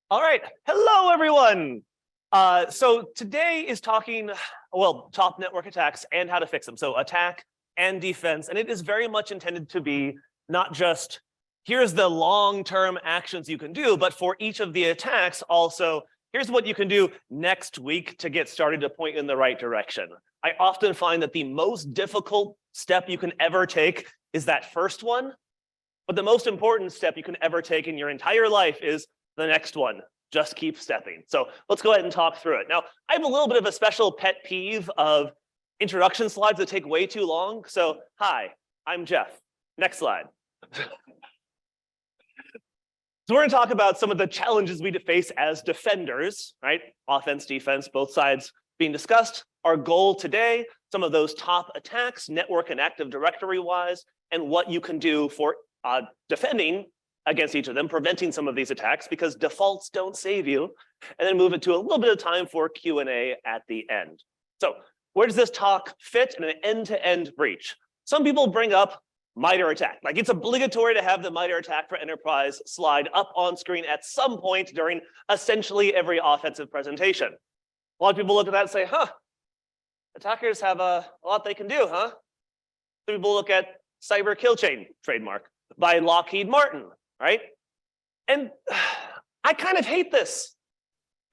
All right, hello everyone. So today is talking, well, top network attacks and how to fix them. So attack and defense, and it is very much intended to be not just here's the long-term actions you can do, but for each of the attacks also, here's what you can do next week to get started to point in the right direction. I often find that the most difficult step you can ever take is that first one, but the most important step you can ever take in your entire life is the next one. Just keep stepping. So let's go ahead and talk through it. Now, I have a little bit of a special pet peeve of introduction slides that take way too long. So hi, I'm Jeff. Next slide. So we're going to talk about some of the challenges we face as defenders, right? Offense, defense, both sides being discussed. Our goal today, some of those top attacks, network and Active Directory wise, and what you can do for defending against each of them, preventing some of these attacks, because defaults don't save you, and then move it to a little bit of time for Q&A at the end. So where does this talk fit in an end-to-end breach? Some people bring up MITRE ATT&CK. Like, it's obligatory to have the MITRE ATT&CK for enterprise slide up on screen at some point during essentially every offensive presentation. A lot of people look at that and say, huh, attackers have a lot they can do, huh? Some people look at Cyber Kill Chain, trademark, by Lockheed Martin, right? And I kind of hate this.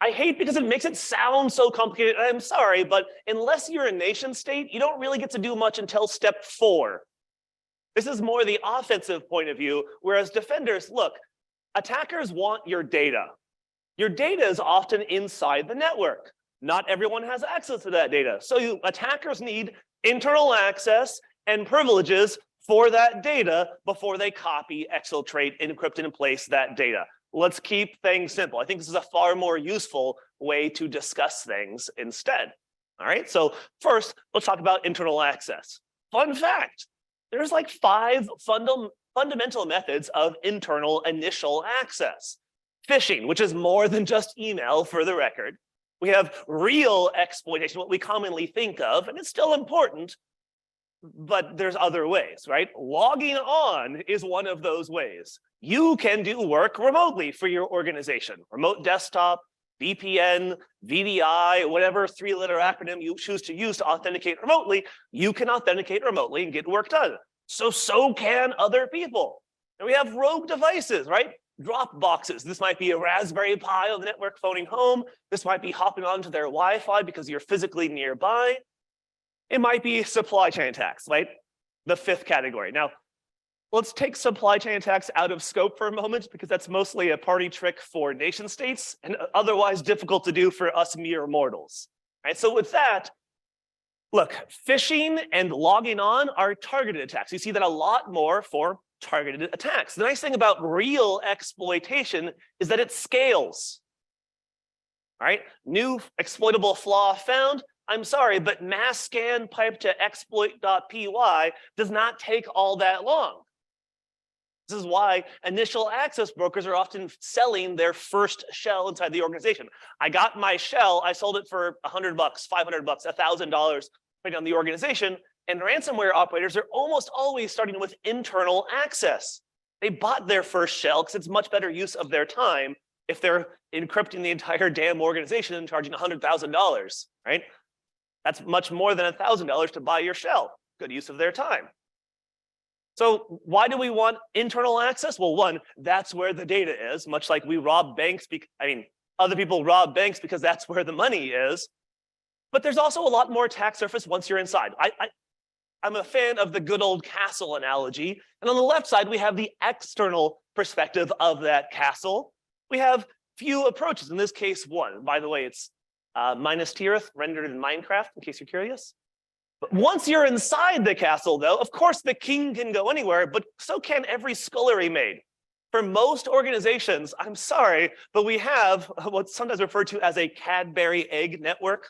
I hate because it makes it sound so complicated. I'm sorry, but unless you're a nation state, you don't really get to do much until step 4. This is more the offensive point of view, whereas defenders, look, attackers want your data. Your data is often inside the network. Not everyone has access to that data. So attackers need internal access and privileges for that data before they copy, exfiltrate, encrypt, and place that data. Let's keep things simple. I think this is a far more useful way to discuss things instead. All right, so first, let's talk about internal access. Fun fact, there's like 5 fundamental methods of internal initial access. Phishing, which is more than just email for the record. We have real exploitation, what we commonly think of, and it's still important, but there's other ways, right? Logging on is one of those ways. You can do work remotely for your organization. Remote desktop, VPN, VDI, whatever 3-letter acronym you choose to use to authenticate remotely, you can authenticate remotely and get work done. So can other people. And we have rogue devices, right? Drop boxes. This might be a Raspberry Pi on the network phoning home. This might be hopping onto their Wi-Fi because you're physically nearby. It might be supply chain attacks, right? The 5th category. Now, let's take supply chain attacks out of scope for a moment, because that's mostly a party trick for nation states and otherwise difficult to do for us mere mortals. Right? So with that, look, phishing and logging on are targeted attacks. You see that a lot more for targeted attacks. The nice thing about real exploitation is that it scales. All right, new exploitable flaw found. I'm sorry, but mass scan pipe to exploit.py does not take all that long. This is why initial access brokers are often selling their first shell inside the organization. I got my shell, I sold it for $100, $500, $1,000, depending on the organization. And ransomware operators are almost always starting with internal access. They bought their first shell because it's much better use of their time if they're encrypting the entire damn organization and charging $100,000, right? That's much more than $1,000 to buy your shell. Good use of their time. So why do we want internal access? Well, one, that's where the data is, much like we rob banks. Other people rob banks because that's where the money is. But there's also a lot more attack surface once you're inside. I'm a fan of the good old castle analogy. And on the left side, we have the external perspective of that castle. We have few approaches. In this case, one. By the way, it's minus Tirith rendered in Minecraft, in case you're curious. But once you're inside the castle, though, of course, the king can go anywhere, but so can every scullery maid. For most organizations, I'm sorry, but we have what's sometimes referred to as a Cadbury egg network,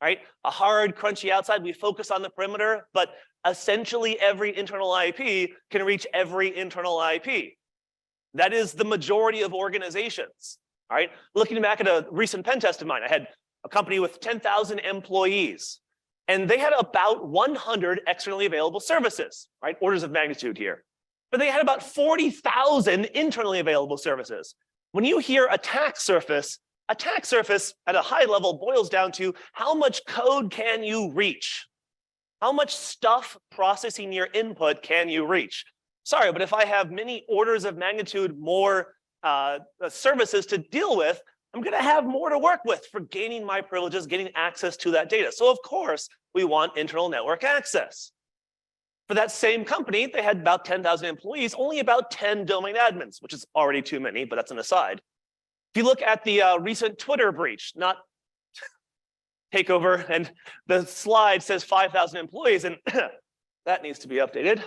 right? A hard, crunchy outside. We focus on the perimeter, but essentially every internal IP can reach every internal IP. That is the majority of organizations, all right? Looking back at a recent pen test of mine, I had a company with 10,000 employees, and they had about 100 externally available services, right? Orders of magnitude here. But they had about 40,000 internally available services. When you hear attack surface at a high level boils down to how much code can you reach? How much stuff processing your input can you reach? Sorry, but if I have many orders of magnitude more services to deal with, I'm going to have more to work with for gaining my privileges, getting access to that data. So of course, we want internal network access. For that same company, they had about 10,000 employees, only about 10 domain admins, which is already too many, but that's an aside. If you look at the recent Twitter breach, not takeover, and the slide says 5,000 employees, and that needs to be updated.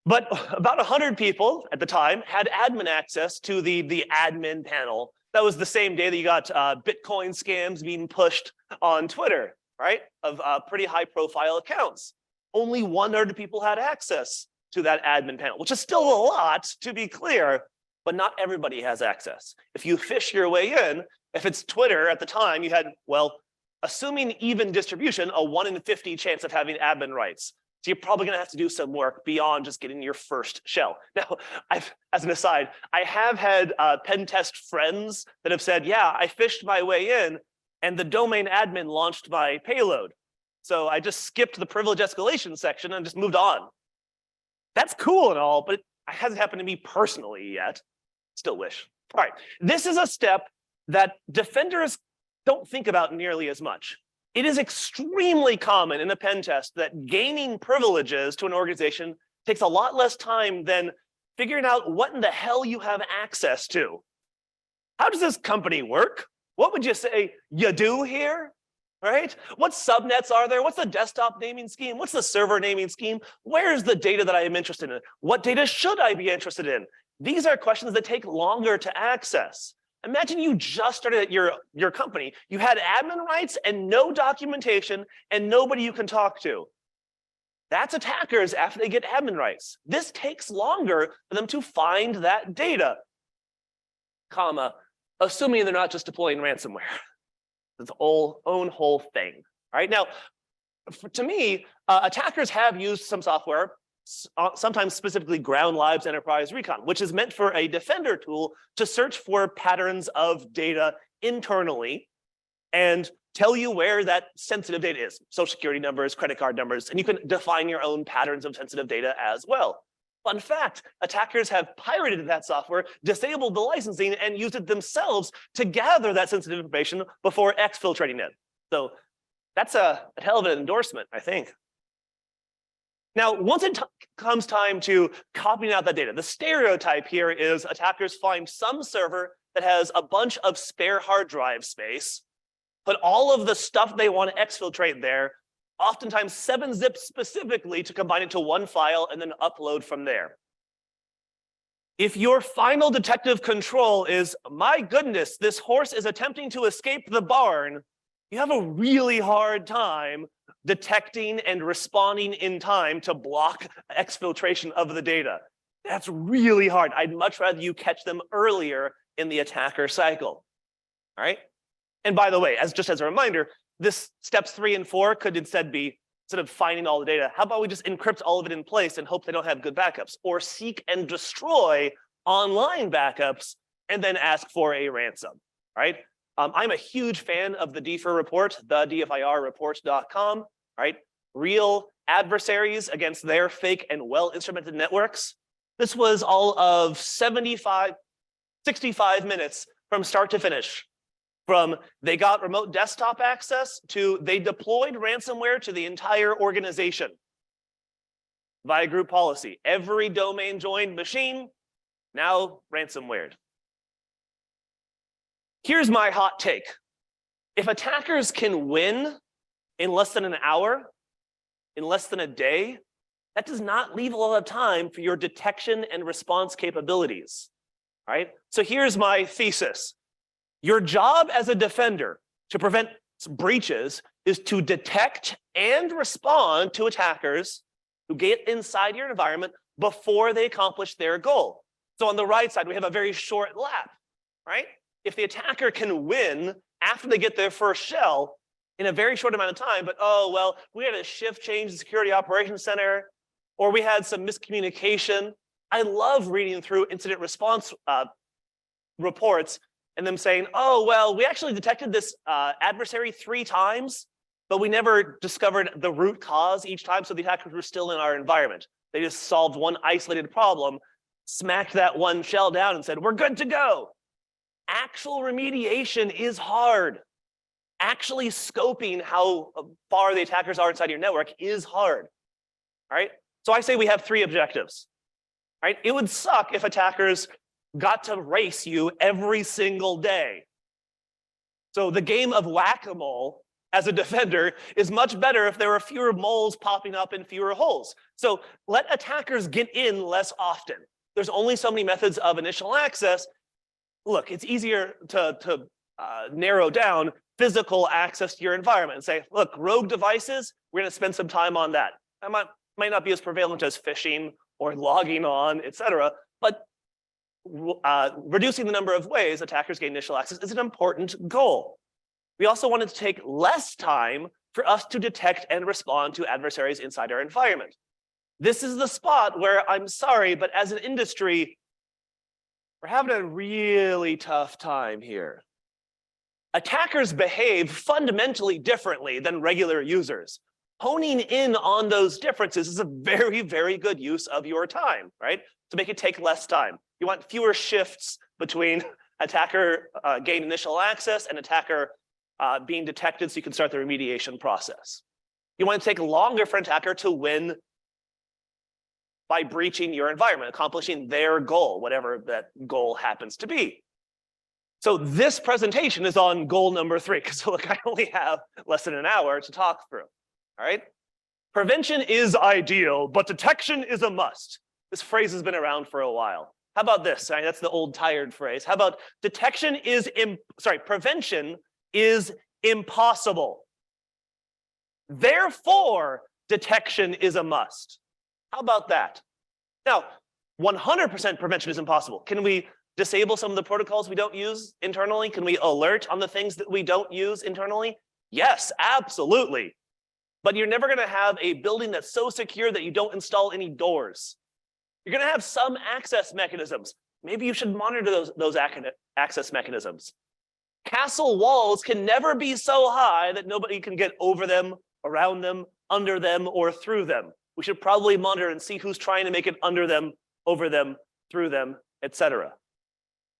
But about 100 people at the time had admin access to the admin panel. That was the same day that you got Bitcoin scams being pushed on Twitter, right? Of pretty high profile accounts. Only 100 people had access to that admin panel, which is still a lot, to be clear, but not everybody has access. If you fish your way in, if it's Twitter at the time, you had, well, assuming even distribution, a 1 in 50 chance of having admin rights. So you're probably gonna have to do some work beyond just getting your first shell. Now, as an aside, I have had PenTest friends that have said, yeah, I fished my way in and the domain admin launched my payload. So I just skipped the privilege escalation section and just moved on. That's cool and all, but it hasn't happened to me personally yet. Still wish. All right, this is a step that defenders don't think about nearly as much. It is extremely common in a pen test that gaining privileges to an organization takes a lot less time than figuring out what in the hell you have access to. How does this company work? What would you say you do here? Right? What subnets are there? What's the desktop naming scheme? What's the server naming scheme? Where's the data that I am interested in? What data should I be interested in? These are questions that take longer to access. Imagine you just started at your company. You had admin rights and no documentation and nobody you can talk to. That's attackers after they get admin rights. This takes longer for them to find that data, comma, assuming they're not just deploying ransomware. It's own whole thing. All right, now, to me, attackers have used some software, sometimes specifically Ground Lib's Enterprise Recon, which is meant for a defender tool to search for patterns of data internally and tell you where that sensitive data is, social security numbers, credit card numbers, and you can define your own patterns of sensitive data as well. Fun fact, attackers have pirated that software, disabled the licensing, and used it themselves to gather that sensitive information before exfiltrating it. So that's a hell of an endorsement, I think. Now, once it comes time to copying out that data, the stereotype here is attackers find some server that has a bunch of spare hard drive space, put all of the stuff they want to exfiltrate there, oftentimes 7-zip specifically to combine it to one file and then upload from there. If your final detective control is, my goodness, this horse is attempting to escape the barn, you have a really hard time detecting and responding in time to block exfiltration of the data. That's really hard. I'd much rather you catch them earlier in the attacker cycle. All right? And by the way, just as a reminder, this steps 3 and 4 could instead be, instead of finding all the data, how about we just encrypt all of it in place and hope they don't have good backups, or seek and destroy online backups and then ask for a ransom, right? I'm a huge fan of the DFIR report, the DFIRreport.com, right? Real adversaries against their fake and well-instrumented networks. This was all of 65 minutes from start to finish. From they got remote desktop access to they deployed ransomware to the entire organization via group policy. Every domain joined machine, now ransomware. Here's my hot take. If attackers can win in less than an hour, in less than a day, that does not leave a lot of time for your detection and response capabilities, right? So here's my thesis. Your job as a defender to prevent breaches is to detect and respond to attackers who get inside your environment before they accomplish their goal. So on the right side, we have a very short lap, right? If the attacker can win after they get their first shell in a very short amount of time, but oh, well, we had a shift change in the security operations center, or we had some miscommunication. I love reading through incident response reports and them saying, oh, well, we actually detected this adversary 3 times, but we never discovered the root cause each time, so the attackers were still in our environment. They just solved one isolated problem, smacked that one shell down and said, we're good to go. Actual remediation is hard. Actually scoping how far the attackers are inside your network is hard, all right? So I say we have 3 objectives, right? It would suck if attackers got to race you every single day. So the game of whack-a-mole as a defender is much better if there are fewer moles popping up in fewer holes. So let attackers get in less often. There's only so many methods of initial access. Look, it's easier to narrow down physical access to your environment and say, look, rogue devices, we're going to spend some time on that. That might not be as prevalent as phishing or logging on, et cetera, but reducing the number of ways attackers gain initial access is an important goal. We also wanted to take less time for us to detect and respond to adversaries inside our environment. This is the spot where, I'm sorry, but as an industry, we're having a really tough time here. Attackers behave fundamentally differently than regular users. Honing in on those differences is a very, very good use of your time, right? To make it take less time. You want fewer shifts between attacker gain initial access and attacker being detected so you can start the remediation process. You want to take longer for an attacker to win by breaching your environment, accomplishing their goal, whatever that goal happens to be. So this presentation is on goal number 3, because look, I only have less than an hour to talk through, all right? Prevention is ideal, but detection is a must. This phrase has been around for a while. How about this? Right, that's the old tired phrase. How about prevention is impossible. Therefore, detection is a must. How about that? Now, 100% prevention is impossible. Can we disable some of the protocols we don't use internally? Can we alert on the things that we don't use internally? Yes, absolutely. But you're never going to have a building that's so secure that you don't install any doors. You're going to have some access mechanisms. Maybe you should monitor those access mechanisms. Castle walls can never be so high that nobody can get over them, around them, under them, or through them. We should probably monitor and see who's trying to make it under them, over them, through them, etc.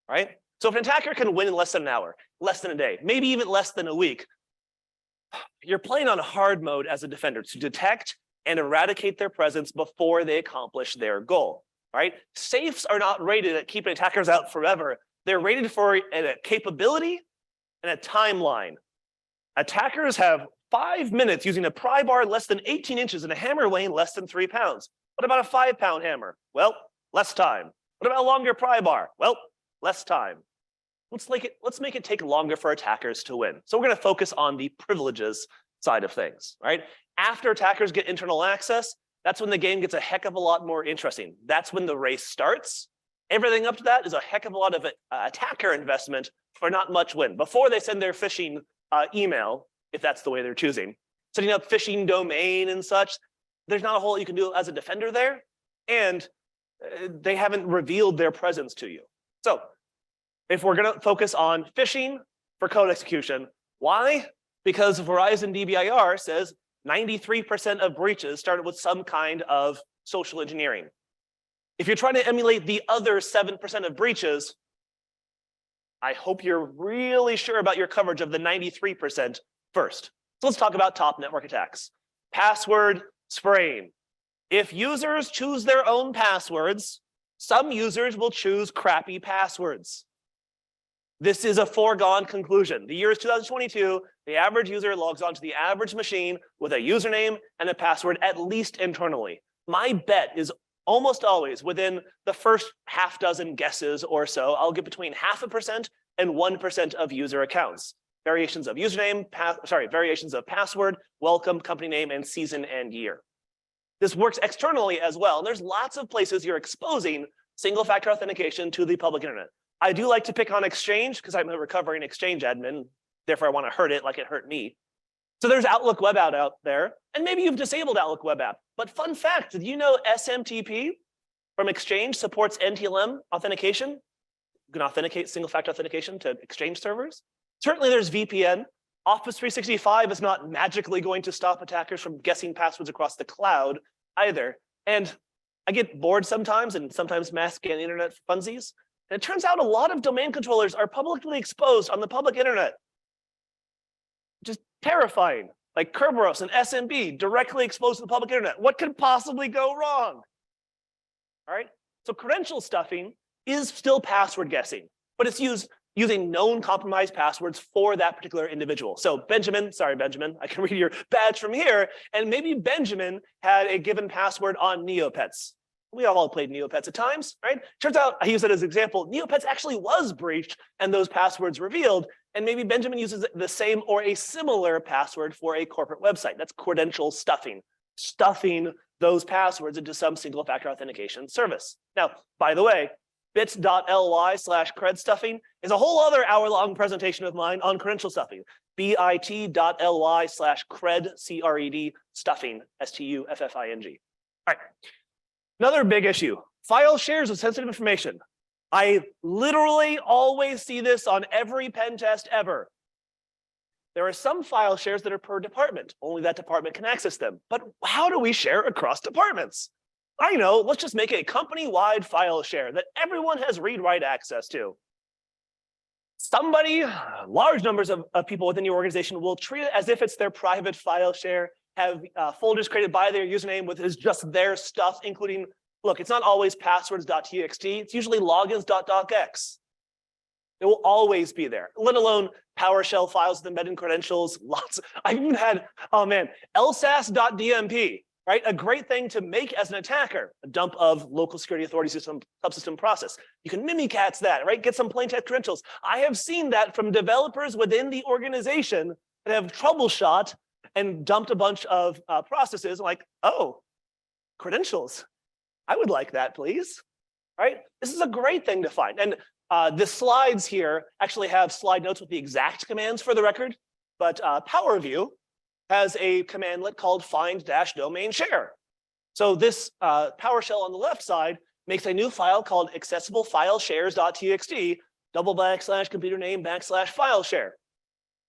Right? So if an attacker can win in less than an hour, less than a day, maybe even less than a week, you're playing on hard mode as a defender to detect and eradicate their presence before they accomplish their goal. Right? Safes are not rated at keeping attackers out forever. They're rated for a capability and a timeline. Attackers have 5 minutes using a pry bar less than 18 inches and a hammer weighing less than 3 pounds. What about a 5-pound hammer? Well, less time. What about a longer pry bar? Well, less time. Let's make it take longer for attackers to win. So we're going to focus on the privileges side of things, right? After attackers get internal access, that's when the game gets a heck of a lot more interesting. That's when the race starts. Everything up to that is a heck of a lot of attacker investment for not much win. Before they send their phishing email, if that's the way they're choosing, setting up phishing domain and such, there's not a whole lot you can do as a defender there, and they haven't revealed their presence to you. So if we're going to focus on phishing for code execution, why? Because Verizon DBIR says 93% of breaches started with some kind of social engineering. If you're trying to emulate the other 7% of breaches, I hope you're really sure about your coverage of the 93% first. So let's talk about top network attacks. Password spraying. If users choose their own passwords, some users will choose crappy passwords. This is a foregone conclusion. The year is 2022. The average user logs onto the average machine with a username and a password, at least internally. My bet is almost always within the first half dozen guesses or so, I'll get between 0.5% and 1% of user accounts. Variations of username, variations of password, welcome, company name, and season and year. This works externally as well. And there's lots of places you're exposing single-factor authentication to the public internet. I do like to pick on Exchange because I'm a recovering Exchange admin. Therefore, I want to hurt it like it hurt me. So there's Outlook Web App out there. And maybe you've disabled Outlook Web App. But fun fact, did you know SMTP from Exchange supports NTLM authentication? can authenticate single-factor authentication to Exchange servers. Certainly there's VPN. Office 365 is not magically going to stop attackers from guessing passwords across the cloud either. And I get bored sometimes and sometimes mass scan the internet for funsies. And it turns out a lot of domain controllers are publicly exposed on the public internet. Just terrifying. Like Kerberos and SMB directly exposed to the public internet. What could possibly go wrong? All right. So credential stuffing is still password guessing, but it's using known compromised passwords for that particular individual. So Benjamin, sorry, Benjamin, I can read your badge from here. And maybe Benjamin had a given password on Neopets. We all played Neopets at times, right? Turns out, I use it as an example, Neopets actually was breached and those passwords revealed. And maybe Benjamin uses the same or a similar password for a corporate website. That's credential stuffing, stuffing those passwords into some single factor authentication service. Now, by the way, bit.ly/cred stuffing is a whole other hour-long presentation of mine on credential stuffing. bit.ly/cred, C-R-E-D, stuffing, S-T-U-F-F-I-N-G. All right. Another big issue, file shares of sensitive information. I literally always see this on every pen test ever. There are some file shares that are per department. Only that department can access them. But how do we share across departments? I know, let's just make a company-wide file share that everyone has read-write access to. Somebody, large numbers of people within your organization will treat it as if it's their private file share, have folders created by their username with is just their stuff, including, look, it's not always passwords.txt, it's usually logins.docx. It will always be there, let alone PowerShell files with embedded credentials, lots. I've even had, oh man, lsas.dmp, right? A great thing to make as an attacker, a dump of local security authority system subsystem process. You can mimikatz that, right? Get some plain text credentials. I have seen that from developers within the organization that have troubleshot and dumped a bunch of processes like, oh, credentials. I would like that, please. Right? This is a great thing to find. And the slides here actually have slide notes with the exact commands for the record, but PowerView has a commandlet called find-domain share. So this PowerShell on the left side makes a new file called accessiblefileshares.txt, /computer name /file share.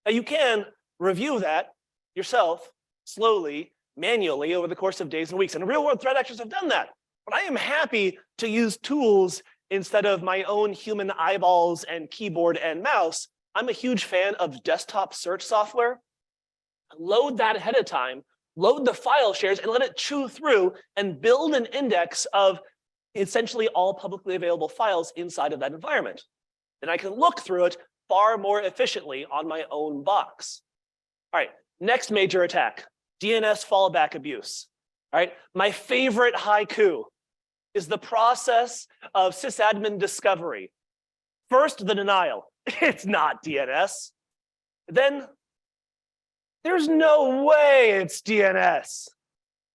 Now you can review that yourself slowly, manually over the course of days and weeks. And real world threat actors have done that. But I am happy to use tools instead of my own human eyeballs and keyboard and mouse. I'm a huge fan of desktop search software. Load that ahead of time, load the file shares and let it chew through and build an index of essentially all publicly available files inside of that environment. Then I can look through it far more efficiently on my own box. All right, next major attack, DNS fallback abuse. All right, my favorite haiku is the process of sysadmin discovery. First, the denial. It's not DNS. Then, there's no way it's DNS.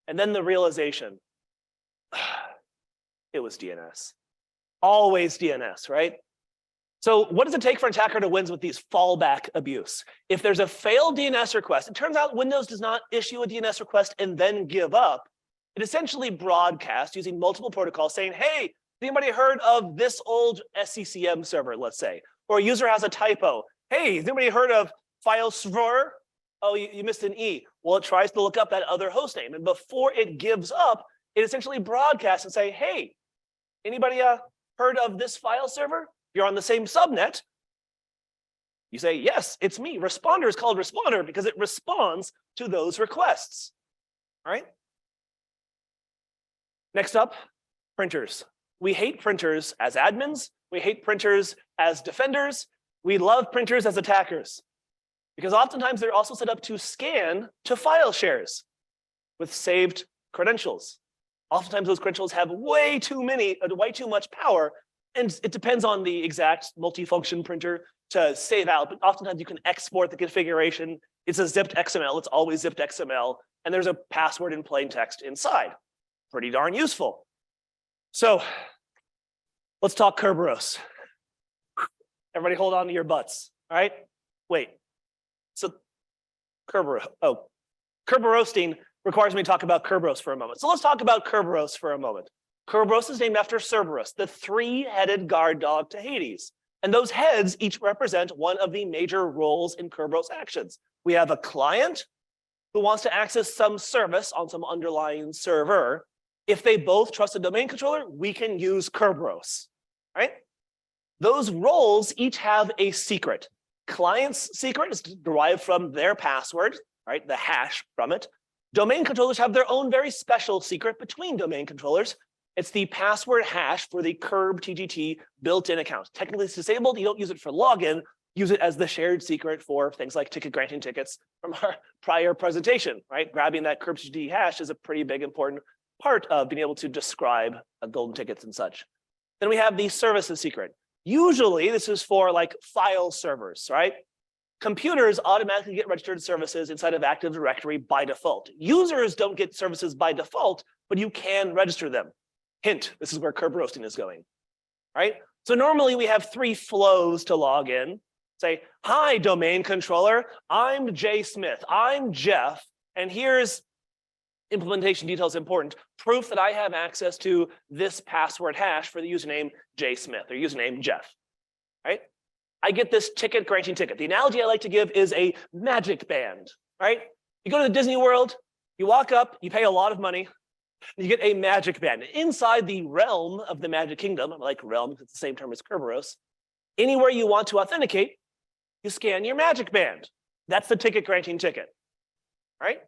And then the realization, it was DNS. Always DNS, right? So what does it take for an attacker to win with these fallback abuse? If there's a failed DNS request, it turns out Windows does not issue a DNS request and then give up. It essentially broadcasts using multiple protocols saying, hey, has anybody heard of this old SCCM server, let's say? Or a user has a typo. Hey, has anybody heard of file server? Oh, you missed an E. Well, it tries to look up that other host name. And before it gives up, it essentially broadcasts and say, hey, anybody heard of this file server? You're on the same subnet. You say, yes, it's me. Responder is called responder because it responds to those requests. All right? Next up, printers. We hate printers as admins. We hate printers as defenders. We love printers as attackers. Because oftentimes they're also set up to scan to file shares with saved credentials. Oftentimes those credentials have way too much power, and it depends on the exact multifunction printer to save out, but oftentimes you can export the configuration. It's a zipped XML, it's always zipped XML, and there's a password in plain text inside. Pretty darn useful. So let's talk Kerberos. Everybody hold on to your butts, all right? Wait. So Kerberosting requires me to talk about Kerberos for a moment. So let's talk about Kerberos for a moment. Kerberos is named after Cerberus, the three-headed guard dog to Hades. And those heads each represent one of the major roles in Kerberos actions. We have a client who wants to access some service on some underlying server. If they both trust a domain controller, we can use Kerberos, right? Those roles each have a secret. Client's secret is derived from their password, right? The hash from it. Domain controllers have their own very special secret between domain controllers. It's the password hash for the KERB-TGT built-in account. Technically, it's disabled. You don't use it for login. Use it as the shared secret for things like ticket granting tickets from our prior presentation, right? Grabbing that KERB-TGT hash is a pretty big, important part of being able to describe golden tickets and such. Then we have the services secret. Usually, this is for like file servers, right? Computers automatically get registered services inside of Active Directory by default. Users don't get services by default, but you can register them. Hint, this is where Kerberos is going, right? So normally we have 3 flows to log in. Say, hi, domain controller, I'm Jay Smith, I'm Jeff, and here's implementation details important, proof that I have access to this password hash for the username Jay Smith or username Jeff, right? I get this ticket granting ticket. The analogy I like to give is a magic band, right? You go to the Disney World, you walk up, you pay a lot of money, you get a magic band. Inside the realm of the Magic Kingdom, I like realm because it's the same term as Kerberos, anywhere you want to authenticate, you scan your magic band. That's the ticket granting ticket, right?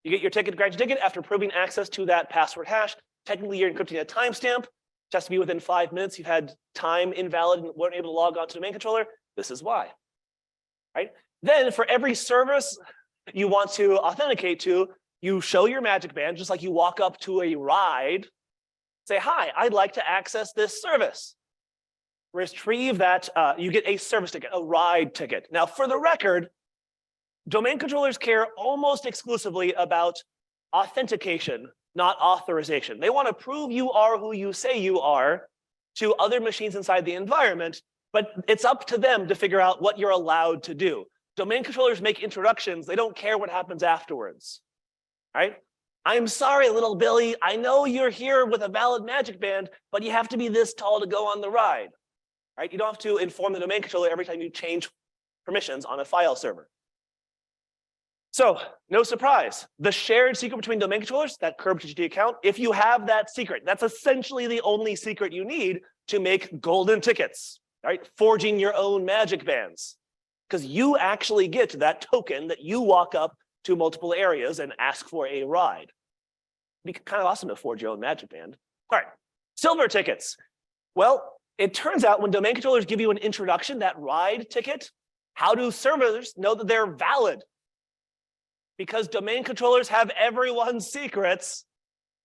You get your ticket granting ticket after proving access to that password hash. Technically, you're encrypting a timestamp. It has to be within 5 minutes. You've had time invalid and weren't able to log on to the domain controller. This is why, right? Then for every service you want to authenticate to, you show your magic band, just like you walk up to a ride, say, hi, I'd like to access this service. Retrieve that, you get a service ticket, a ride ticket. Now, for the record, domain controllers care almost exclusively about authentication, not authorization. They want to prove you are who you say you are to other machines inside the environment, but it's up to them to figure out what you're allowed to do. Domain controllers make introductions. They don't care what happens afterwards. Right? I'm sorry, little Billy. I know you're here with a valid magic band, but you have to be this tall to go on the ride. Right? You don't have to inform the domain controller every time you change permissions on a file server. So, no surprise. The shared secret between domain controllers, that KERB-TGT account, if you have that secret, that's essentially the only secret you need to make golden tickets, right? Forging your own magic bands. Because you actually get that token that you walk up to multiple areas and ask for a ride. It'd be kind of awesome to forge your own magic band. All right, silver tickets. Well, it turns out when domain controllers give you an introduction, that ride ticket, how do servers know that they're valid? Because domain controllers have everyone's secrets,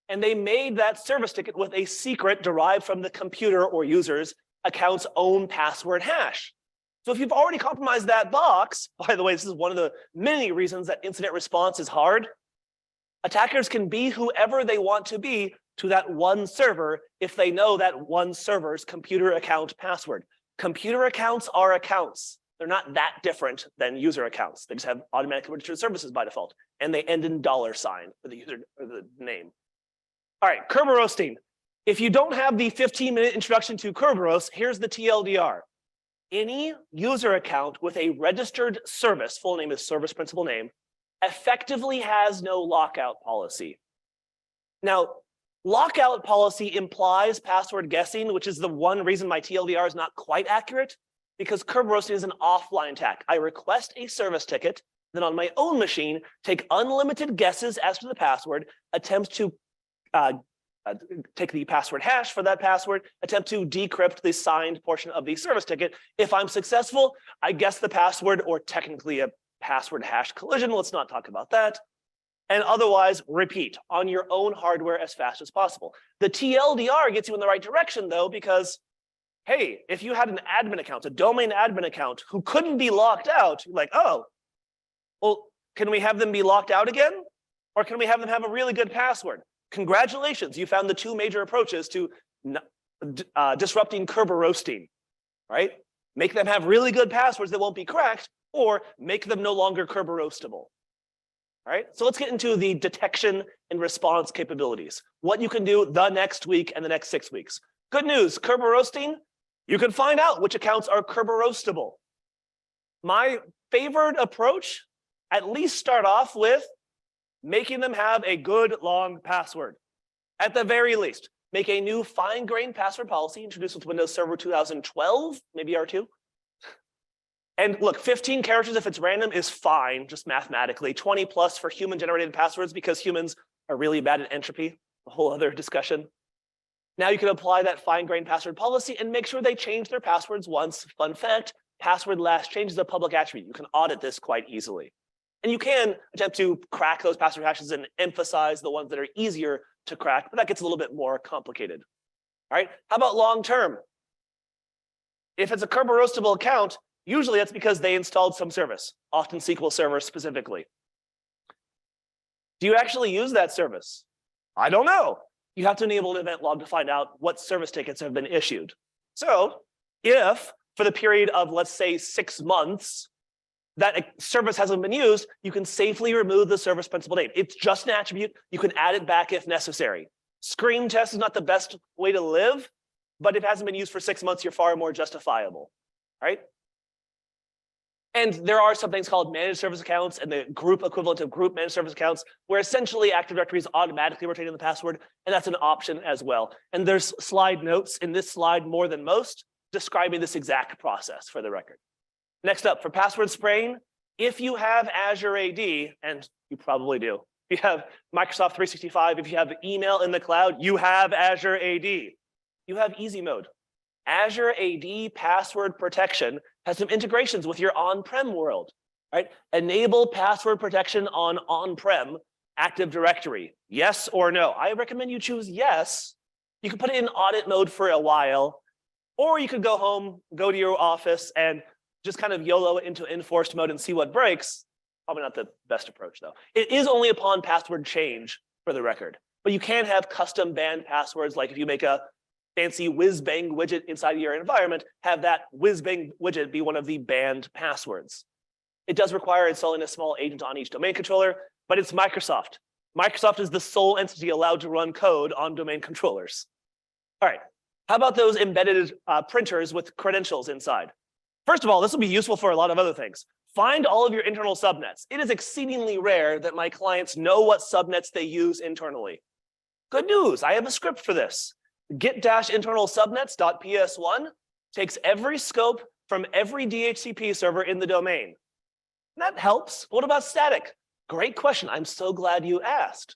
and they made that service ticket with a secret derived from the computer or user's account's own password hash. So if you've already compromised that box, by the way, this is one of the many reasons that incident response is hard. Attackers can be whoever they want to be to that one server if they know that one server's computer account password. Computer accounts are accounts. They're not that different than user accounts. They just have automatically registered services by default, and they end in $sign for the user or the name. All right, Kerberos. If you don't have the 15-minute introduction to Kerberos, here's the TLDR. Any user account with a registered service, full name is service principal name, effectively has no lockout policy. Now, lockout policy implies password guessing, which is the one reason my TLDR is not quite accurate, because Kerberos is an offline attack. I request a service ticket, then on my own machine, take unlimited guesses as to the password, attempt to take the password hash for that password, attempt to decrypt the signed portion of the service ticket. If I'm successful, I guess the password, or technically a password hash collision. Let's not talk about that. And otherwise, repeat on your own hardware as fast as possible. The TLDR gets you in the right direction, though, because, hey, if you had an admin account, a domain admin account, who couldn't be locked out, you're like, oh, well, can we have them be locked out again? Or can we have them have a really good password? Congratulations, you found the 2 major approaches to disrupting Kerberos, right? Make them have really good passwords that won't be cracked, or make them no longer Kerberostable, right? So let's get into the detection and response capabilities. What you can do the next week and the next 6 weeks. Good news, Kerberos, You can find out which accounts are Kerberosable. My favored approach, at least start off with making them have a good long password. At the very least, make a new fine-grained password policy introduced with Windows Server 2012, maybe R2. And look, 15 characters if it's random is fine, just mathematically. 20 plus for human-generated passwords because humans are really bad at entropy, a whole other discussion. Now you can apply that fine-grained password policy and make sure they change their passwords once. Fun fact, password last change is a public attribute. You can audit this quite easily. And you can attempt to crack those password hashes and emphasize the ones that are easier to crack, but that gets a little bit more complicated. All right, how about long-term? If it's a Kerberosable account, usually that's because they installed some service, often SQL Server specifically. Do you actually use that service? I don't know. You have to enable an event log to find out what service tickets have been issued. So if for the period of, let's say, 6 months, that service hasn't been used, you can safely remove the service principal name. It's just an attribute. You can add it back if necessary. Screen test is not the best way to live, but if it hasn't been used for 6 months, you're far more justifiable, right? And there are some things called managed service accounts and the group equivalent of group managed service accounts, where essentially Active Directory is automatically rotating the password, and that's an option as well. And there's slide notes in this slide more than most describing this exact process for the record. Next up, for password spraying, if you have Azure AD, and you probably do, if you have Microsoft 365, if you have email in the cloud, you have Azure AD. You have easy mode. Azure AD password protection has some integrations with your on-prem world, right? Enable password protection on on-prem Active Directory. Yes or no? I recommend you choose yes. You can put it in audit mode for a while, or you could go home, go to your office, and just kind of YOLO it into enforced mode and see what breaks. Probably not the best approach, though. It is only upon password change, for the record. But you can have custom banned passwords, like if you make a fancy whiz-bang widget inside your environment, have that whiz-bang widget be one of the banned passwords. It does require installing a small agent on each domain controller, but it's Microsoft. Microsoft is the sole entity allowed to run code on domain controllers. All right, how about those embedded printers with credentials inside? First of all, this will be useful for a lot of other things. Find all of your internal subnets. It is exceedingly rare that my clients know what subnets they use internally. Good news, I have a script for this. Git-internal subnets.ps1 takes every scope from every DHCP server in the domain. That helps. What about static? Great question. I'm so glad you asked.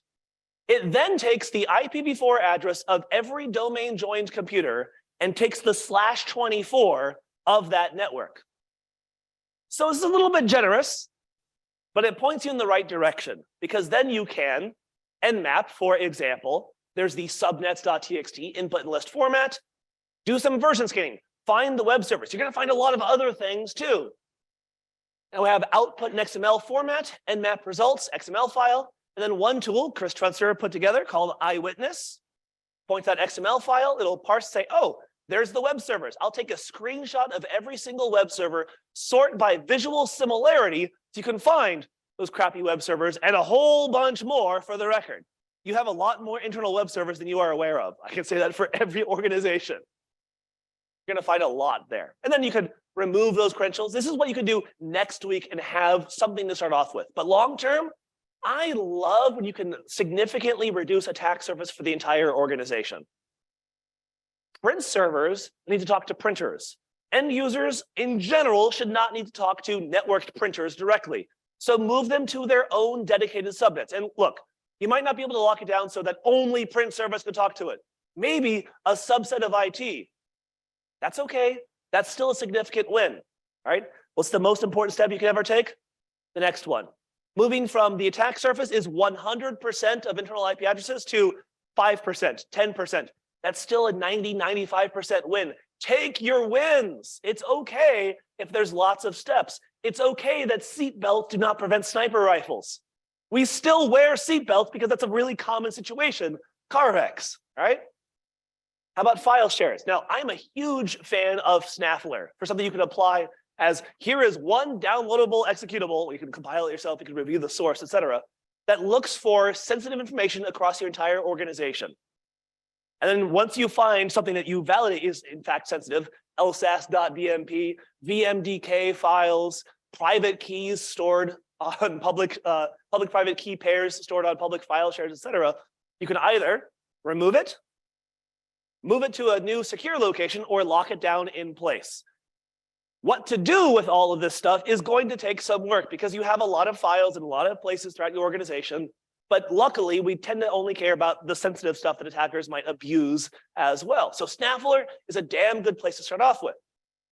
It then takes the IPv4 address of every domain joined computer and takes the /24 of that network. So this is a little bit generous, but it points you in the right direction, because then you can nmap, for example. There's the subnets.txt input and list format. Do some version scanning. Find the web service. You're going to find a lot of other things too. And we have output in XML format, nmap results, XML file, and then one tool Chris Trunster put together called Eyewitness. Point that XML file. It'll parse, say, oh, there's the web servers. I'll take a screenshot of every single web server, sort by visual similarity, so you can find those crappy web servers and a whole bunch more for the record. You have a lot more internal web servers than you are aware of. I can say that for every organization. You're going to find a lot there. And then you could remove those credentials. This is what you could do next week and have something to start off with. But long term, I love when you can significantly reduce attack surface for the entire organization. Print servers need to talk to printers. End users in general should not need to talk to networked printers directly. So move them to their own dedicated subnets. And look, you might not be able to lock it down so that only print service can talk to it. Maybe a subset of IT. That's okay. That's still a significant win. All right. What's the most important step you can ever take? The next one. Moving from the attack surface is 100% of internal IP addresses to 5%, 10%. That's still a 90, 95% win. Take your wins. It's okay if there's lots of steps. It's okay that seatbelts do not prevent sniper rifles. We still wear seatbelts because that's a really common situation. Car wrecks, all right? How about file shares? Now, I'm a huge fan of Snaffler for something you can apply as here is one downloadable executable. You can compile it yourself, you can review the source, etc., that looks for sensitive information across your entire organization. And then once you find something that you validate is in fact sensitive, lsas.dmp, vmdk files, private keys stored on public-private key pairs stored on public file shares, etc., you can either remove it, move it to a new secure location, or lock it down in place. What to do with all of this stuff is going to take some work because you have a lot of files in a lot of places throughout your organization. But luckily, we tend to only care about the sensitive stuff that attackers might abuse as well. So Snaffler is a damn good place to start off with.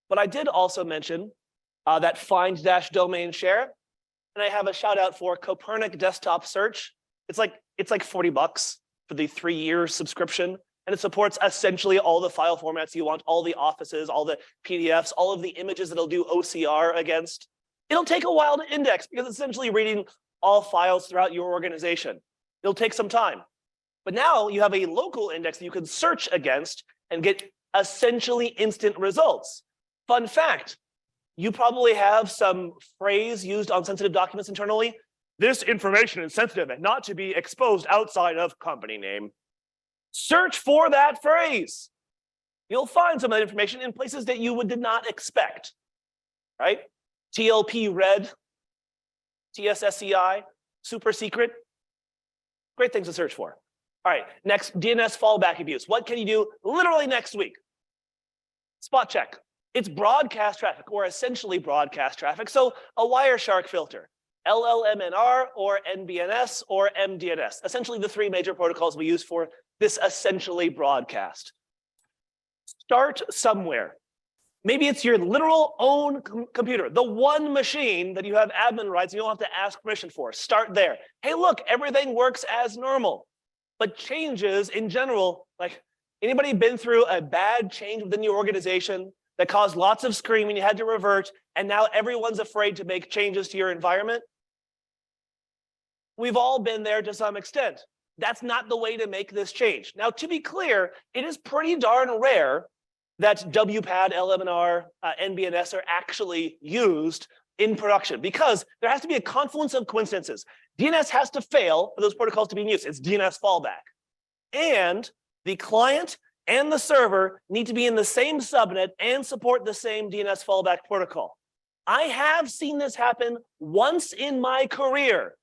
But I did also mention that find-domain share. And I have a shout out for Copernic Desktop Search. It's like $40 for the 3-year subscription. And it supports essentially all the file formats you want, all the offices, all the PDFs, all of the images that it'll do OCR against. It'll take a while to index because it's essentially reading all files throughout your organization. It'll take some time. But now you have a local index that you can search against and get essentially instant results. Fun fact, you probably have some phrase used on sensitive documents internally. This information is sensitive and not to be exposed outside of company name. Search for that phrase. You'll find some of that information in places that you did not expect, right? TLP red, TSSCI, super secret. Great things to search for. All right, next, DNS fallback abuse. What can you do literally next week? Spot check. It's broadcast traffic, or essentially broadcast traffic. So a Wireshark filter, LLMNR, or NBNS, or mDNS. Essentially the 3 major protocols we use for this essentially broadcast. Start somewhere. Maybe it's your literal own computer, the one machine that you have admin rights and you don't have to ask permission for. Start there. Hey, look, everything works as normal. But changes in general, like anybody been through a bad change within your organization that caused lots of screaming, you had to revert, and now everyone's afraid to make changes to your environment? We've all been there to some extent. That's not the way to make this change. Now, to be clear, it is pretty darn rare that WPAD, LLMNR, NBNS are actually used in production because there has to be a confluence of coincidences. DNS has to fail for those protocols to be in use. It's DNS fallback. And the client and the server need to be in the same subnet and support the same DNS fallback protocol. I have seen this happen once in my career.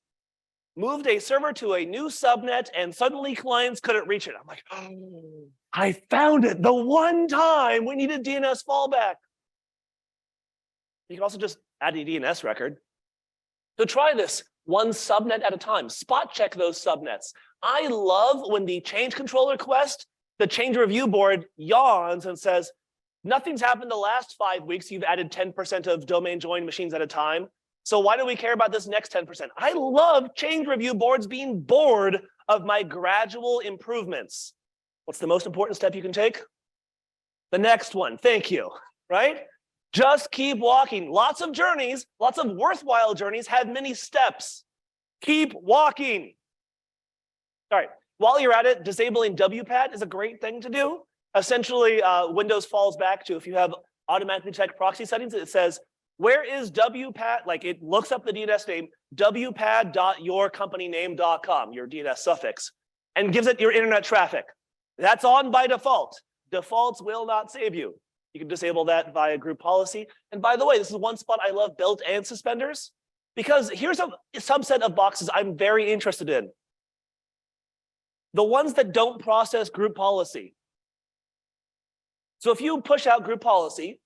Moved a server to a new subnet and suddenly clients couldn't reach it. I'm like, oh, I found it the one time we needed DNS fallback. You can also just add a DNS record. So try this one subnet at a time. Spot check those subnets. I love when the change control request, the change review board yawns and says, nothing's happened the last 5 weeks. You've added 10% of domain joined machines at a time. So why do we care about this next 10%? I love change review boards being bored of my gradual improvements. What's the most important step you can take? The next one, thank you, right? Just keep walking. Lots of journeys, lots of worthwhile journeys have many steps. Keep walking. All right, while you're at it, disabling WPAD is a great thing to do. Essentially, Windows falls back to if you have automatically checked proxy settings, it says, where is WPAD? Like it looks up the DNS name, wpad.yourcompanyname.com, your DNS suffix, and gives it your internet traffic. That's on by default. Defaults will not save you. You can disable that via group policy. And by the way, this is one spot I love built and suspenders, because here's a subset of boxes I'm very interested in. The ones that don't process group policy. So if you push out group policy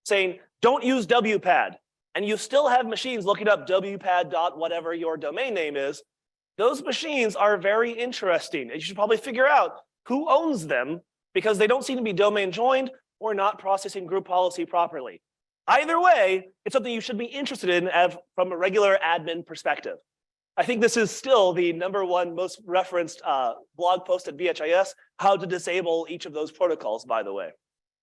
saying, don't use WPAD, and you still have machines looking up WPAD. Whatever your domain name is, those machines are very interesting. And you should probably figure out who owns them because they don't seem to be domain joined or not processing group policy properly. Either way, it's something you should be interested in from a regular admin perspective. I think this is still the #1 most referenced blog post at VHIS, how to disable each of those protocols, by the way.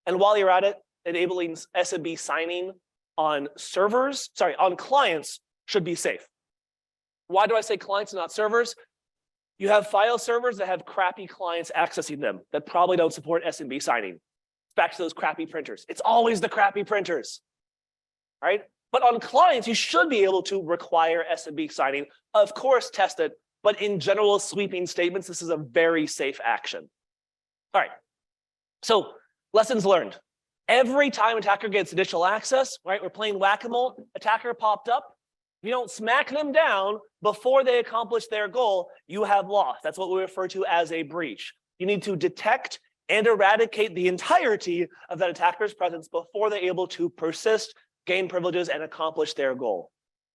And while you're at it, enabling SMB signing on servers, on clients should be safe. Why do I say clients and not servers? You have file servers that have crappy clients accessing them that probably don't support SMB signing. Back to those crappy printers. It's always the crappy printers, right? But on clients, you should be able to require SMB signing. Of course, test it, but in general sweeping statements, this is a very safe action. All right, so lessons learned. Every time attacker gets initial access, right, we're playing whack-a-mole, attacker popped up. If you don't smack them down before they accomplish their goal, you have lost. That's what we refer to as a breach. You need to detect and eradicate the entirety of that attacker's presence before they're able to persist, gain privileges, and accomplish their goal.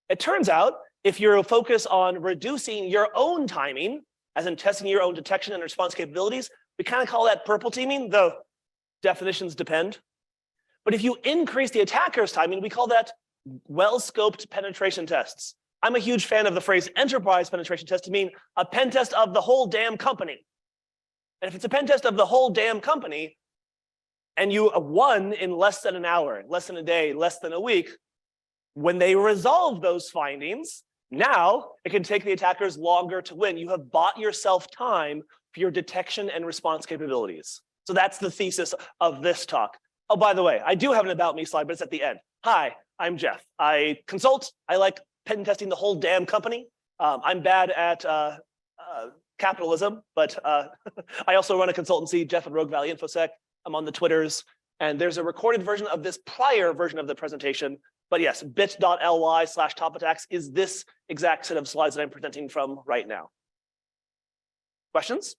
It turns out, if you're focused on reducing your own timing, as in testing your own detection and response capabilities, we kind of call that purple teaming, though definitions depend. But if you increase the attacker's timing, we call that well-scoped penetration tests. I'm a huge fan of the phrase enterprise penetration test to mean a pen test of the whole damn company. And if it's a pen test of the whole damn company, and you won in less than an hour, less than a day, less than a week, when they resolve those findings, now it can take the attackers longer to win. You have bought yourself time for your detection and response capabilities. So that's the thesis of this talk. Oh, by the way, I do have an about me slide, but it's at the end. Hi, I'm Jeff. I consult. I like pen testing the whole damn company. I'm bad at capitalism, but I also run a consultancy, Jeff and Rogue Valley InfoSec. I'm on the Twitters, and there's a recorded version of this prior version of the presentation. But yes, bit.ly/topattacks is this exact set of slides that I'm presenting from right now. Questions?